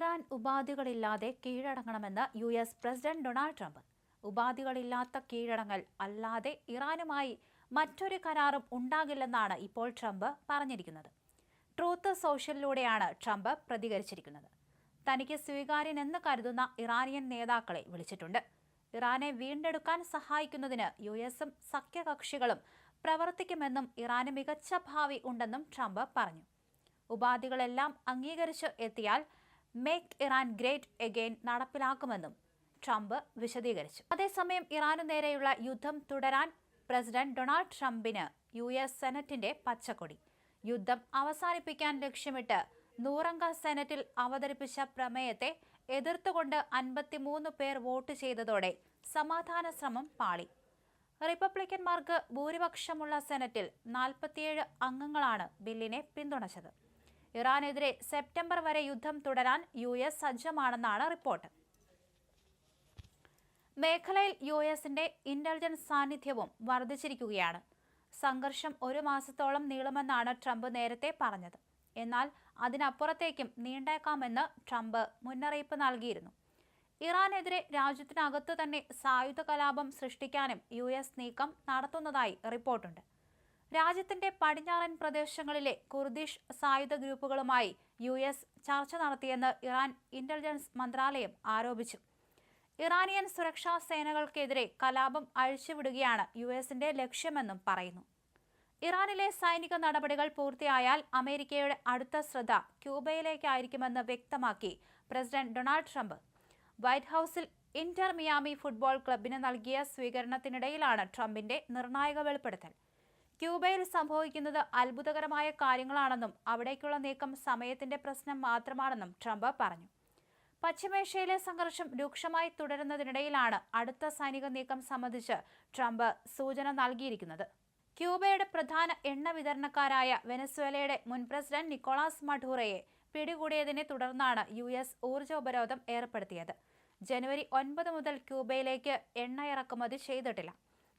Iran ഉപാധികളില്ലാതെ കീഴടങ്ങണമെന്ന് US president Donald Trump. ഉപാധികളില്ലാത്ത കീഴടങ്ങൽ അല്ലാതെ ഇറാനുമായി മറ്റൊരു കരാറും ഉണ്ടാകില്ലെന്നാണ് ഇപ്പോൾ ട്രംപ് പറഞ്ഞിരിക്കുന്നത്. ട്രൂത്ത് സോഷ്യലിലൂടെയാണ് ട്രംപ് പ്രതികരിച്ചിരിക്കുന്നത്. തനിക്ക് സ്വീകാര്യനെന്ന് കരുതുന്ന ഇറാനിയൻ നേതാക്കളെ വിളിച്ചിട്ടുണ്ട്. ഇറാനെ വീണ്ടെടുക്കാൻ സഹായിക്കുന്നതിന് USഉം സഖ്യകക്ഷികളും പ്രവർത്തിക്കുമെന്നും ഇറാന് മികച്ച ഭാവി ഉണ്ടെന്നും ട്രംപ് പറഞ്ഞു. ഉപാധികളെല്ലാം അംഗീകരിച്ച് എത്തിയാൽ മേക്ക് ഇറാൻ ഗ്രേറ്റ് എഗെയിൻ നടപ്പിലാക്കുമെന്നും ട്രംപ് വിശദീകരിച്ചു. അതേസമയം ഇറാനു നേരെയുള്ള യുദ്ധം തുടരാൻ പ്രസിഡന്റ് ഡൊണാൾഡ് ട്രംപിന് US സെനറ്റിന്റെ പച്ചക്കൊടി. യുദ്ധം അവസാനിപ്പിക്കാൻ ലക്ഷ്യമിട്ട് 100-അംഗ സെനറ്റിൽ അവതരിപ്പിച്ച പ്രമേയത്തെ എതിർത്തുകൊണ്ട് 53 പേർ വോട്ട് ചെയ്തതോടെ സമാധാന ശ്രമം പാളി. റിപ്പബ്ലിക്കന്മാർക്ക് ഭൂരിപക്ഷമുള്ള സെനറ്റിൽ 47 അംഗങ്ങളാണ് ബില്ലിനെ പിന്തുണച്ചത്. ഇറാനെതിരെ സെപ്റ്റംബർ വരെ യുദ്ധം തുടരാൻ US സജ്ജമാണെന്നാണ് റിപ്പോർട്ട്. മേഖലയിൽ USന്റെ ഇന്റലിജൻസ് സാന്നിധ്യവും വർദ്ധിച്ചിരിക്കുകയാണ്. സംഘർഷം 1 മാസത്തോളം നീളുമെന്നാണ് ട്രംപ് നേരത്തെ പറഞ്ഞത്. എന്നാൽ അതിനപ്പുറത്തേക്കും നീണ്ടേക്കാമെന്ന് ട്രംപ് മുന്നറിയിപ്പ് നൽകിയിരുന്നു. ഇറാനെതിരെ രാജ്യത്തിനകത്ത് തന്നെ സായുധ കലാപം സൃഷ്ടിക്കാനും US നീക്കം നടത്തുന്നതായി റിപ്പോർട്ടുണ്ട്. രാജ്യത്തിന്റെ പടിഞ്ഞാറൻ പ്രദേശങ്ങളിലെ കുർദിഷ് സായുധ ഗ്രൂപ്പുകളുമായി US ചർച്ച നടത്തിയെന്ന് ഇറാൻ ഇന്റലിജൻസ് മന്ത്രാലയം ആരോപിച്ചു. ഇറാനിയൻ സുരക്ഷാ സേനകൾക്കെതിരെ കലാപം അഴിച്ചുവിടുകയാണ് USന്റെ ലക്ഷ്യമെന്നും പറയുന്നു. ഇറാനിലെ സൈനിക നടപടികൾ പൂർത്തിയായാൽ അമേരിക്കയുടെ അടുത്ത ശ്രദ്ധ ക്യൂബയിലേക്കായിരിക്കുമെന്ന് വ്യക്തമാക്കി പ്രസിഡന്റ് ഡൊണാൾഡ് ട്രംപ്. വൈറ്റ് ഹൌസിൽ ഇന്റർ മിയാമി ഫുട്ബോൾ ക്ലബിന് നൽകിയ സ്വീകരണത്തിനിടയിലാണ് ട്രംപിന്റെ നിർണായക വെളിപ്പെടുത്തൽ. ക്യൂബയിൽ സംഭവിക്കുന്നത് അത്ഭുതകരമായ കാര്യങ്ങളാണെന്നും അവിടേക്കുള്ള നീക്കം സമയത്തിന്റെ പ്രശ്നം മാത്രമാണെന്നും ട്രംപ് പറഞ്ഞു. പശ്ചിമേഷ്യയിലെ സംഘർഷം രൂക്ഷമായി തുടരുന്നതിനിടയിലാണ് അടുത്ത സൈനിക നീക്കം സംബന്ധിച്ച് ട്രംപ് സൂചന നൽകിയിരിക്കുന്നത്. ക്യൂബയുടെ പ്രധാന എണ്ണ വിതരണക്കാരായ വെനസ്വേലയുടെ മുൻ പ്രസിഡന്റ് നിക്കോളാസ് മഡൂറോയെ പിടികൂടിയതിനെ തുടർന്നാണ് US ഊർജ്ജ ഉപരോധം ഏർപ്പെടുത്തിയത്. ജനുവരി 9 മുതൽ ക്യൂബയിലേക്ക് എണ്ണ ഇറക്കുമതി ചെയ്തിട്ടില്ല.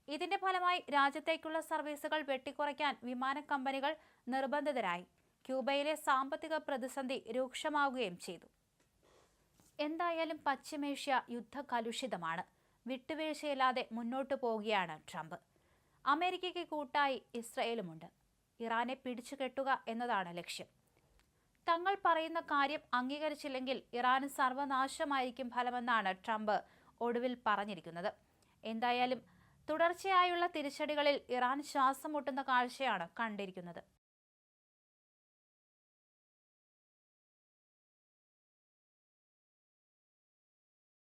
ഇതിന്റെ ഫലമായി രാജ്യത്തേക്കുള്ള സർവീസുകൾ വെട്ടിക്കുറയ്ക്കാൻ വിമാന കമ്പനികൾ നിർബന്ധിതരായി. ക്യൂബയിലെ സാമ്പത്തിക പ്രതിസന്ധി രൂക്ഷമാവുകയും ചെയ്തു. എന്തായാലും പശ്ചിമേഷ്യ യുദ്ധകലുഷിതമാണ്. വിട്ടുവീഴ്ചയില്ലാതെ മുന്നോട്ടു പോവുകയാണ് ട്രംപ്. അമേരിക്കയ്ക്ക് കൂട്ടായി ഇസ്രയേലുമുണ്ട്. ഇറാനെ പിടിച്ചുകെട്ടുക എന്നതാണ് ലക്ഷ്യം. തങ്ങൾ പറയുന്ന കാര്യം അംഗീകരിച്ചില്ലെങ്കിൽ ഇറാന് സർവനാശമായിരിക്കും ഫലമെന്നാണ് ട്രംപ് ഒടുവിൽ പറഞ്ഞിരിക്കുന്നത്. എന്തായാലും തുടർച്ചയായുള്ള തിരിച്ചടികളിൽ ഇറാൻ ശ്വാസം മുട്ടുന്ന കാഴ്ചയാണ് കണ്ടിരിക്കുന്നത്.